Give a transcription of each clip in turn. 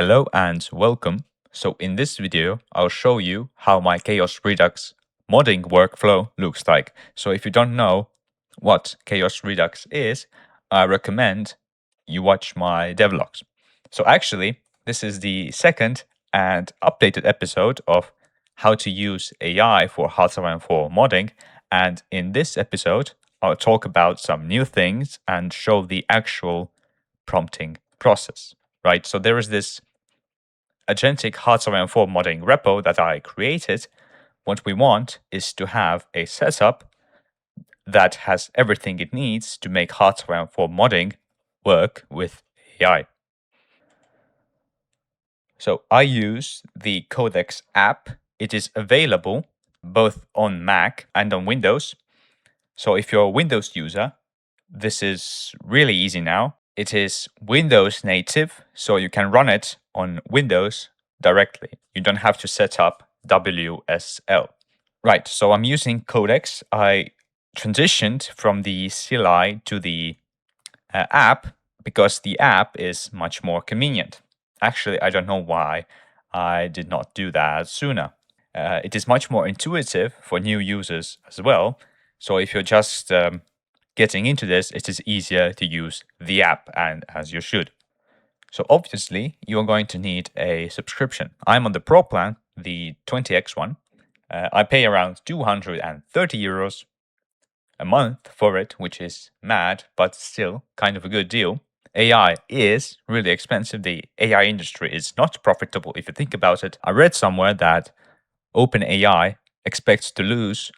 Hello and welcome. So in this video, I'll show you how my Chaos Redux modding workflow looks like. So if you don't know what Chaos Redux is, I recommend you watch my devlogs. So actually, this is the second and updated episode of how to use AI for HOI4 modding. And in this episode, I'll talk about some new things and show the actual prompting process. Right, so there is this Agentic HOI4 modding repo that I created. What we want is to have a setup that has everything it needs to make HOI4 modding work with AI. So I use the Codex app. It is available both on Mac and on Windows. So if you're a Windows user, this is really easy now. It is Windows native, so you can run it on Windows directly. You don't have to set up WSL. Right, so I'm using Codex. I transitioned from the CLI to the app because the app is much more convenient. Actually, I don't know why I did not do that sooner. It is much more intuitive for new users as well. So if you're just getting into this, it is easier to use the app, and as you should. So obviously, you're going to need a subscription. I'm on the Pro plan, the 20x one. I pay around 230 euros a month for it, which is mad, but still kind of a good deal. AI is really expensive. The AI industry is not profitable if you think about it. I read somewhere that OpenAI expects to lose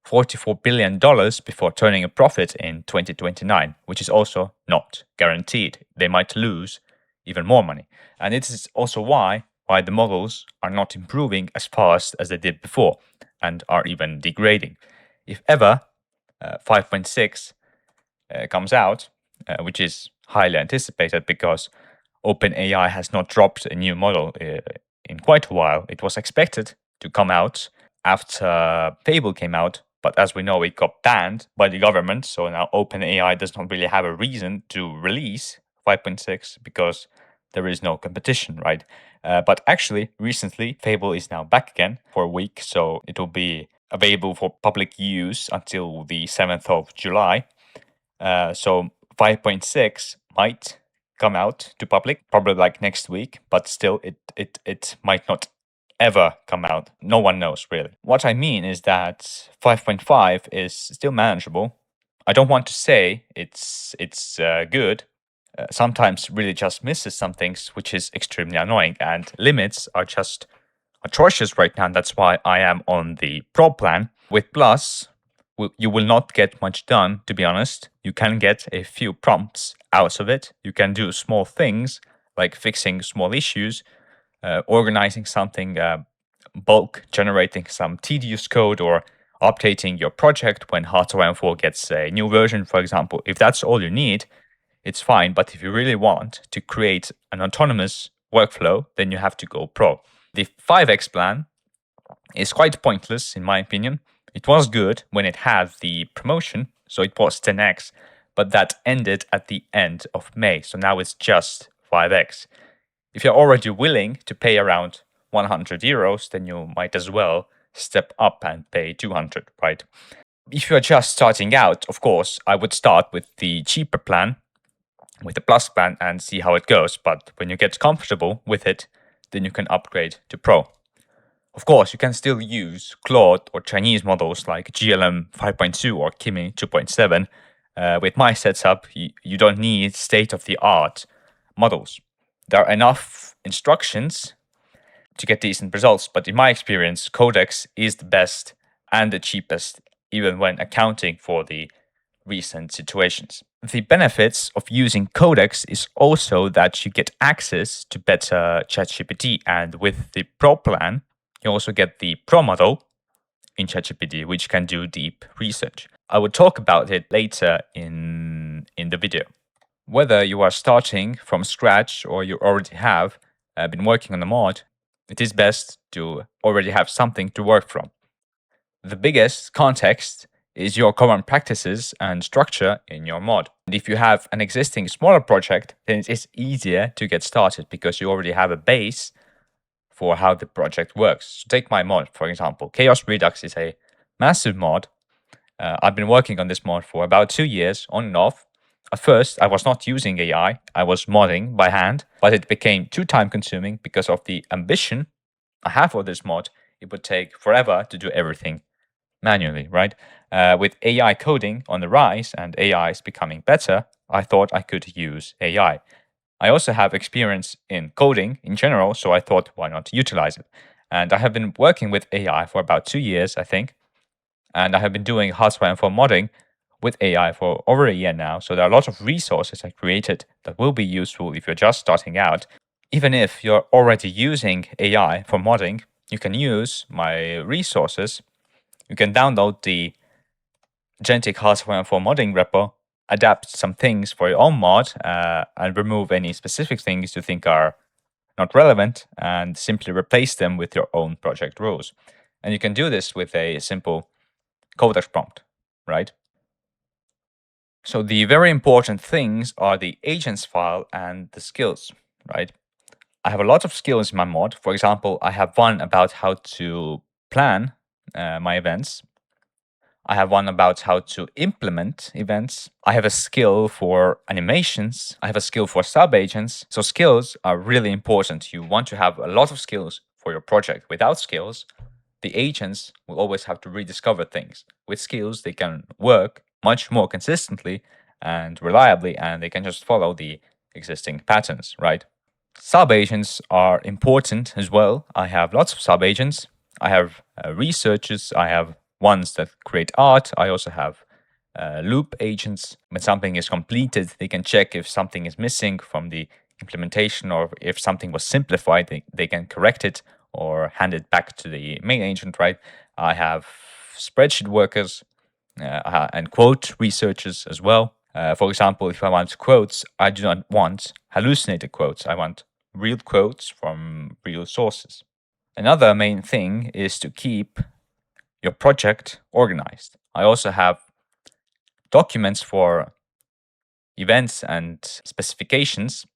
$44 billion before turning a profit in 2029, which is also not guaranteed. They might lose even more money. And it is also why the models are not improving as fast as they did before and are even degrading. If ever 5.6 comes out, which is highly anticipated because OpenAI has not dropped a new model in quite a while. It was expected to come out after Fable came out, but as we know, it got banned by the government. So now OpenAI does not really have a reason to release 5.6 because there is no competition, right? But actually, recently, Fable is now back again for a week, so it will be available for public use until the 7th of July. So 5.6 might come out to public, probably like next week, but still it might not ever come out. No one knows really. What I mean is that 5.5 is still manageable. I don't want to say it's good. Sometimes really just misses some things, which is extremely annoying, and limits are just atrocious right now. That's why I am on the Pro plan. With Plus, you will not get much done, to be honest. You can get a few prompts out of it. You can do small things like fixing small issues, organizing something, bulk generating some tedious code, or updating your project when HOI4 gets a new version, for example. If that's all you need, it's fine. But if you really want to create an autonomous workflow, then you have to go Pro. The 5x plan is quite pointless, in my opinion. It was good when it had the promotion, so it was 10x, but that ended at the end of May, so now it's just 5x. If you're already willing to pay around 100 euros, then you might as well step up and pay 200, right? If you're just starting out, of course, I would start with the cheaper plan, with the Plus plan, and see how it goes. But when you get comfortable with it, then you can upgrade to Pro. Of course, you can still use Claude or Chinese models like GLM 5.2 or Kimi 2.7. With my setup, you don't need state-of-the-art models. There are enough instructions to get decent results, but in my experience, Codex is the best and the cheapest, even when accounting for the recent situations. The benefits of using Codex is also that you get access to better ChatGPT, and with the Pro plan, you also get the Pro model in ChatGPT, which can do deep research. I will talk about it later in the video. Whether you are starting from scratch or you already have been working on a mod, it is best to already have something to work from. The biggest context is your common practices and structure in your mod. And if you have an existing smaller project, then it's easier to get started because you already have a base for how the project works. So take my mod, for example. Chaos Redux is a massive mod. I've been working on this mod for about 2 years, on and off. At first, I was not using AI, I was modding by hand, but it became too time consuming because of the ambition I have for this mod. It would take forever to do everything manually, right? With AI coding on the rise and AI is becoming better, I thought I could use AI. I also have experience in coding in general, so I thought, why not utilize it? And I have been working with AI for about 2 years, I think. And I have been doing hardware for modding with AI for over a year now. So there are a lot of resources I created that will be useful if you're just starting out. Even if you're already using AI for modding, you can use my resources. You can download the Agentic HOI4 modding repo, adapt some things for your own mod, and remove any specific things you think are not relevant, and simply replace them with your own project rules. And you can do this with a simple Codex prompt, right? So the very important things are the agents file and the skills, right? I have a lot of skills in my mod. For example, I have one about how to plan my events. I have one about how to implement events. I have a skill for animations. I have a skill for subagents. So skills are really important. You want to have a lot of skills for your project. Without skills, the agents will always have to rediscover things. With skills, they can work much more consistently and reliably, and they can just follow the existing patterns, right? Subagents are important as well. I have lots of subagents. I have researchers. I have ones that create art. I also have loop agents. When something is completed, they can check if something is missing from the implementation, or if something was simplified, they can correct it or hand it back to the main agent, right? I have spreadsheet workers and quote researchers as well. For example, if I want quotes, I do not want hallucinated quotes. I want real quotes from real sources. Another main thing is to keep your project organized. I also have documents for events and specifications.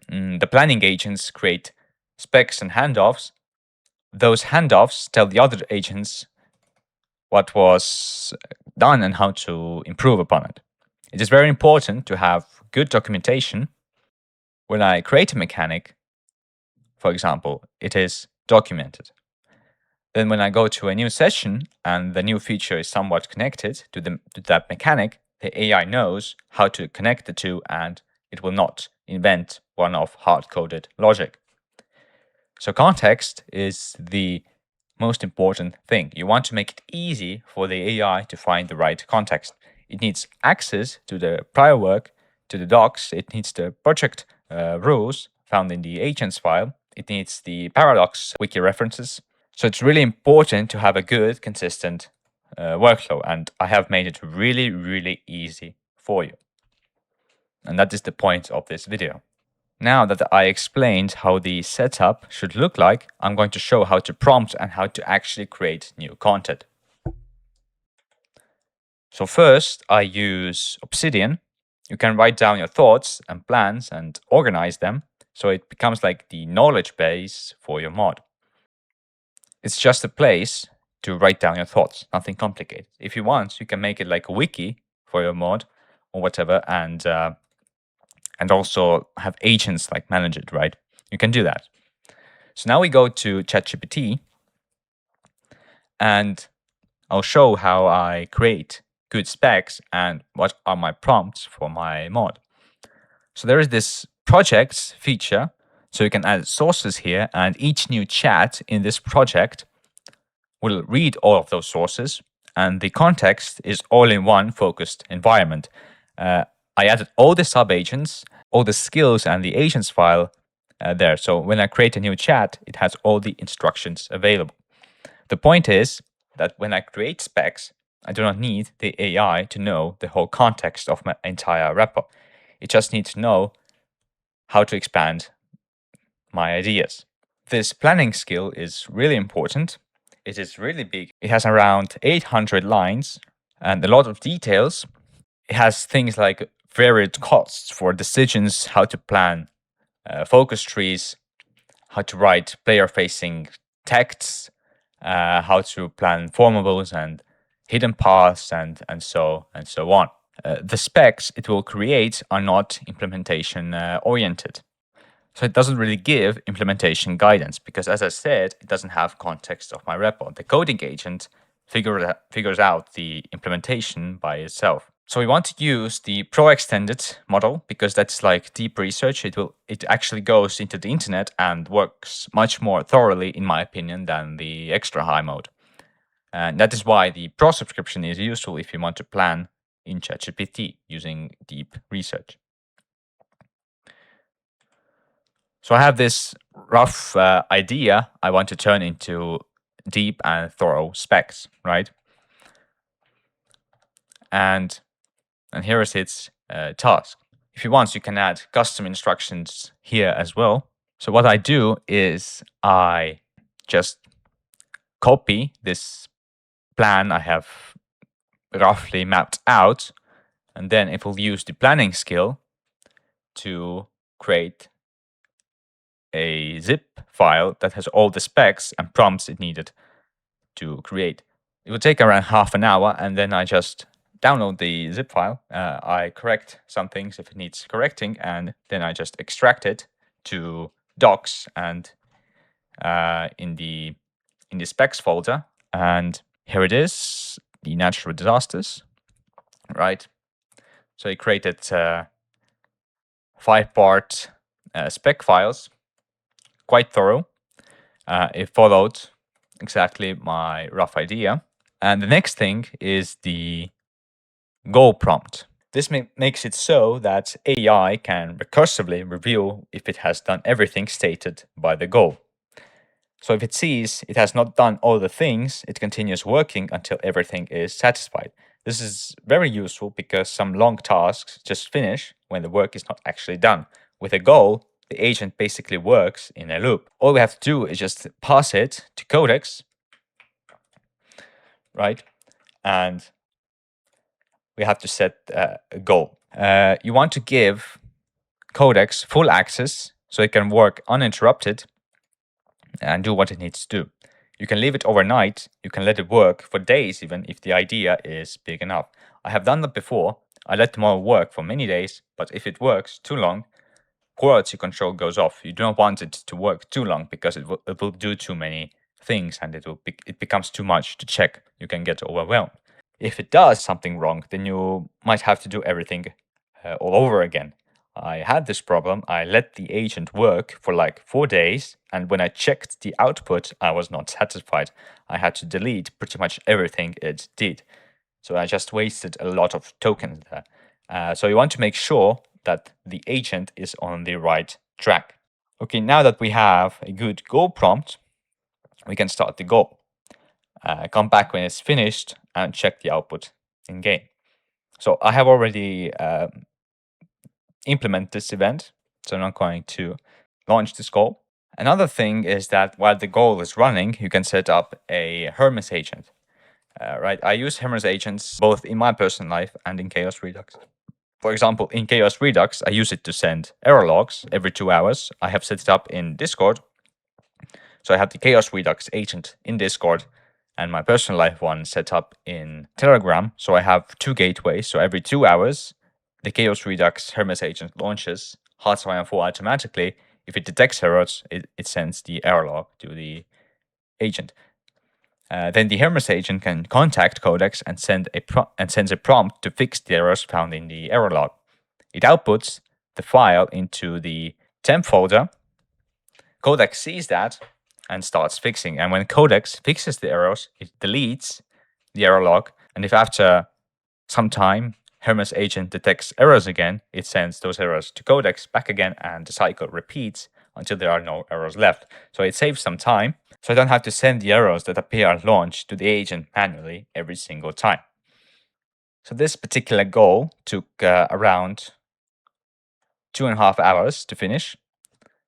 The planning agents create specs and handoffs. Those handoffs tell the other agents what was done and how to improve upon it. It is very important to have good documentation. When I create a mechanic, for example, it is documented. Then when I go to a new session and the new feature is somewhat connected to that mechanic, the AI knows how to connect the two, and it will not invent one-off hard-coded logic. So context is the most important thing. You want to make it easy for the AI to find the right context. It needs access to the prior work, to the docs. It needs the project rules found in the agents file. It needs the paradox wiki references. So it's really important to have a good, consistent workflow. And I have made it really, really easy for you. And that is the point of this video. Now that I explained how the setup should look like, I'm going to show how to prompt and how to actually create new content. So first, I use Obsidian. You can write down your thoughts and plans and organize them, so it becomes like the knowledge base for your mod. It's just a place to write down your thoughts, nothing complicated. If you want, you can make it like a wiki for your mod or whatever, and also have agents like manage it, right? You can do that. So now we go to ChatGPT, and I'll show how I create good specs and what are my prompts for my mod. So there is this projects feature, so you can add sources here, and each new chat in this project will read all of those sources, and the context is all in one focused environment. I added all the subagents, all the skills and the agents file there. So when I create a new chat, it has all the instructions available. The point is that when I create specs, I do not need the AI to know the whole context of my entire repo. It just needs to know how to expand my ideas. This planning skill is really important. It is really big. It has around 800 lines. and a lot of details. It has things like varied costs for decisions, how to plan focus trees, how to write player-facing texts, how to plan formables and hidden paths, and so on. The specs it will create are not implementation oriented. So it doesn't really give implementation guidance because, as I said, it doesn't have context of my repo. The coding agent figures out the implementation by itself. So we want to use the Pro Extended model because that's like deep research. It actually goes into the internet and works much more thoroughly, in my opinion, than the extra high mode. And that is why the Pro subscription is useful if you want to plan in ChatGPT using deep research. So I have this rough idea I want to turn into deep and thorough specs, right? And here is its task. If you want, you can add custom instructions here as well. So what I do is I just copy this plan I have roughly mapped out, and then it will use the planning skill to create a zip file that has all the specs and prompts it needed to create. It will take around half an hour, and then I just download the zip file. I correct some things if it needs correcting, and then I just extract it to docs and in the specs folder. And here it is, the natural disasters, right? So I created 5-part spec files, quite thorough. It followed exactly my rough idea. And the next thing is the goal prompt. This makes it so that AI can recursively review if it has done everything stated by the goal. So if it sees it has not done all the things, it continues working until everything is satisfied. This is very useful because some long tasks just finish when the work is not actually done. With a goal, the agent basically works in a loop. All we have to do is just pass it to Codex, right? And we have to set a goal. You want to give Codex full access so it can work uninterrupted and do what it needs to do. You can leave it overnight. You can let it work for days even if the idea is big enough. I have done that before. I let the model work for many days, but if it works too long, quality control goes off. You do not want it to work too long because it will do too many things and it becomes too much to check. You can get overwhelmed. If it does something wrong, then you might have to do everything all over again. I had this problem. I let the agent work for like 4 days, and when I checked the output, I was not satisfied. I had to delete pretty much everything it did. So I just wasted a lot of tokens there. So you want to make sure that the agent is on the right track. Okay, now that we have a good goal prompt, we can start the goal. Come back when it's finished and check the output in game. So I have already implemented this event, so I'm not going to launch this goal. Another thing is that while the goal is running, you can set up a Hermes agent. Right, I use Hermes agents both in my personal life and in Chaos Redux. For example, in Chaos Redux, I use it to send error logs every 2 hours. I have set it up in Discord. So I have the Chaos Redux agent in Discord and my personal life one set up in Telegram. So I have 2 gateways. So every 2 hours, the Chaos Redux Hermes agent launches HOI4 automatically. If it detects errors, it sends the error log to the agent. Then the Hermes agent can contact Codex and sends a prompt to fix the errors found in the error log. It outputs the file into the temp folder. Codex sees that and starts fixing. And when Codex fixes the errors, it deletes the error log. And if after some time Hermes agent detects errors again, it sends those errors to Codex back again, and the cycle repeats until there are no errors left. So it saves some time. So I don't have to send the errors that appear at launch to the agent manually every single time. So this particular goal took around 2.5 hours to finish.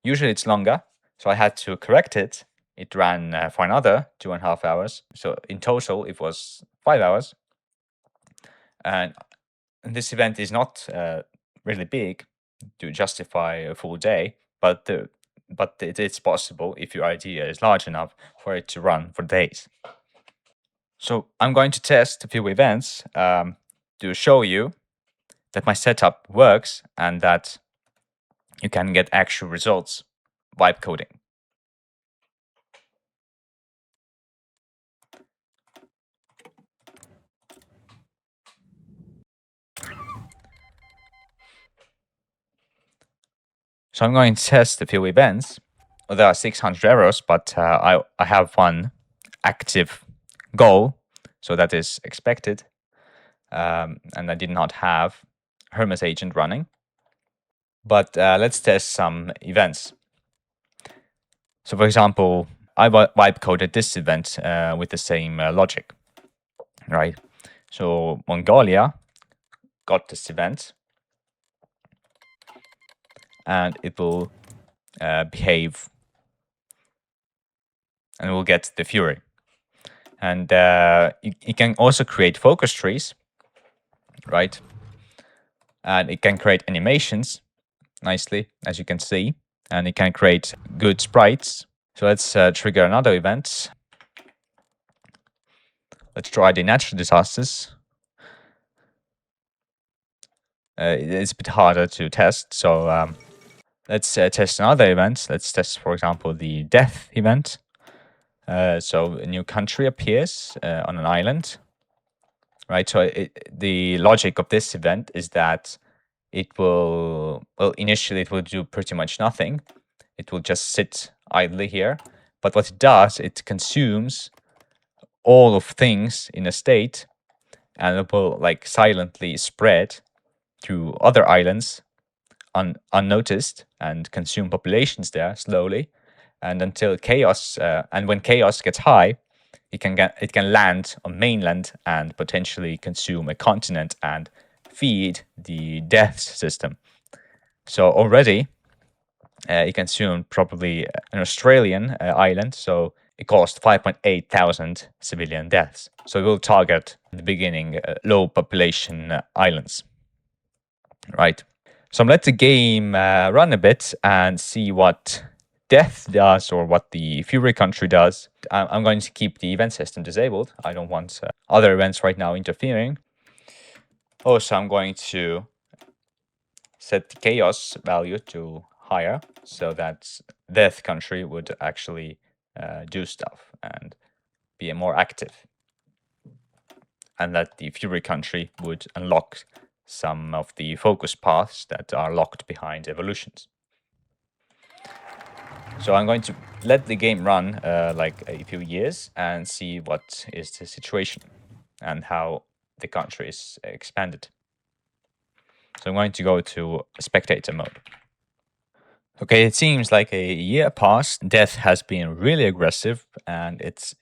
Usually it's longer, so I had to correct it. It ran for another 2.5 hours. So in total, it was 5 hours. And this event is not really big to justify a full day, but it's possible if your idea is large enough for it to run for days. So I'm going to test a few events to show you that my setup works and that you can get actual results vibe coding. So I'm going to test a few events. Well, there are 600 errors, but I have one active goal, so that is expected. And I did not have Hermes agent running. But let's test some events. So for example, I vibe coded this event with the same logic, right? So Mongolia got this event, and it will behave, and we'll get the Fury. And you can also create focus trees, right? And it can create animations nicely, as you can see, and it can create good sprites. So let's trigger another event. Let's try the natural disasters. It's a bit harder to test, so let's test another event. Let's test, for example, the death event. So a new country appears on an island, right? So the logic of this event is that it will, well, initially it will do pretty much nothing. It will just sit idly here. But what it does, it consumes all of things in a state, and it will like silently spread to other islands unnoticed and consume populations there slowly, and until chaos. And when chaos gets high, it can land on mainland and potentially consume a continent and feed the death system. So already it consumed probably an Australian island. So it caused 5.8 thousand civilian deaths. So it will target in the beginning low population islands, right? So I'm let the game run a bit and see what death does or what the Fury country does. I'm going to keep the event system disabled. I don't want other events right now interfering. Also, I'm going to set the chaos value to higher so that death country would actually do stuff and be more active, and that the Fury country would unlock some of the focus paths that are locked behind evolutions. So I'm going to let the game run like a few years and see what is the situation and how the country is expanded. So I'm going to go to spectator mode. Okay, it seems like a year passed. Death has been really aggressive, and it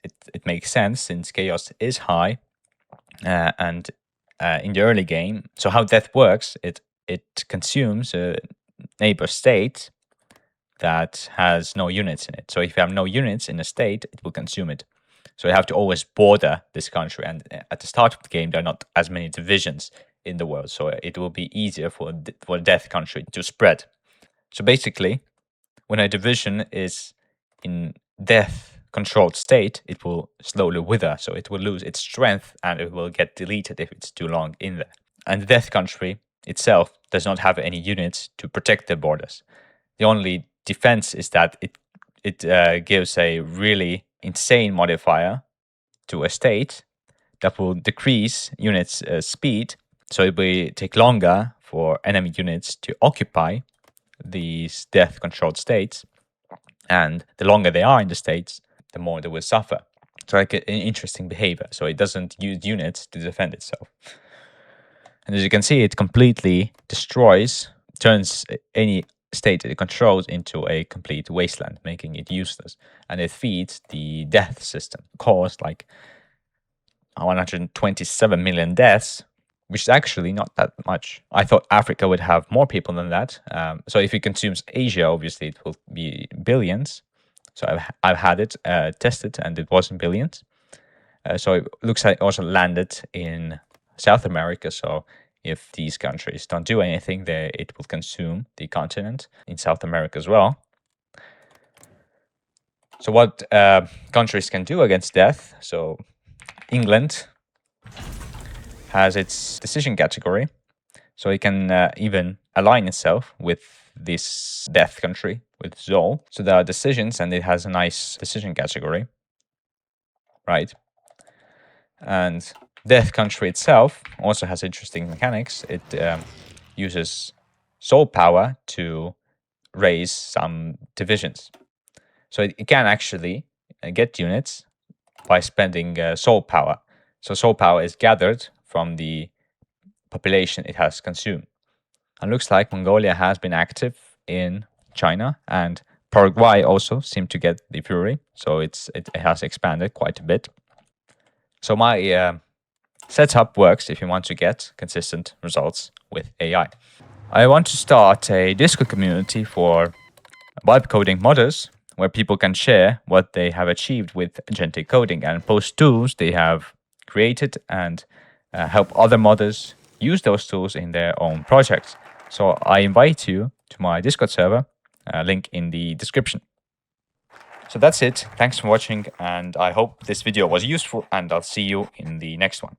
makes sense since chaos is high. And in the early game, so how death works, it consumes a neighbor state that has no units in it. So if you have no units in a state, it will consume it. So you have to always border this country. And at the start of the game, there are not as many divisions in the world. So it will be easier for a death country to spread. So basically, when a division is in death controlled state, it will slowly wither. So it will lose its strength and it will get deleted if it's too long in there. And the death country itself does not have any units to protect the borders. The only defense is that it gives a really insane modifier to a state that will decrease units' speed. So it will take longer for enemy units to occupy these death controlled states, and the longer they are in the states, the more they will suffer. So like an interesting behavior. So it doesn't use units to defend itself. And as you can see, it completely turns any state it controls into a complete wasteland, making it useless. And it feeds the death system, caused like 127 million deaths, which is actually not that much. I thought Africa would have more people than that. So if it consumes Asia, obviously it will be billions. So I've had it tested, and it wasn't billions. So it looks like it also landed in South America. So if these countries don't do anything, it will consume the continent in South America as well. So what countries can do against death? So England has its decision category. So it can even align itself with this death country, with Zol. So there are decisions, and it has a nice decision category, right? And death country itself also has interesting mechanics. It uses soul power to raise some divisions. So it can actually get units by spending soul power. So soul power is gathered from the population it has consumed. And looks like Mongolia has been active in China, and Paraguay also seemed to get the Fury. So it has expanded quite a bit. So my setup works if you want to get consistent results with AI. I want to start a Discord community for vibe coding modders where people can share what they have achieved with agentic coding and post tools they have created and help other modders use those tools in their own projects. So I invite you to my Discord server, link in the description. So that's it. Thanks for watching, and I hope this video was useful, and I'll see you in the next one.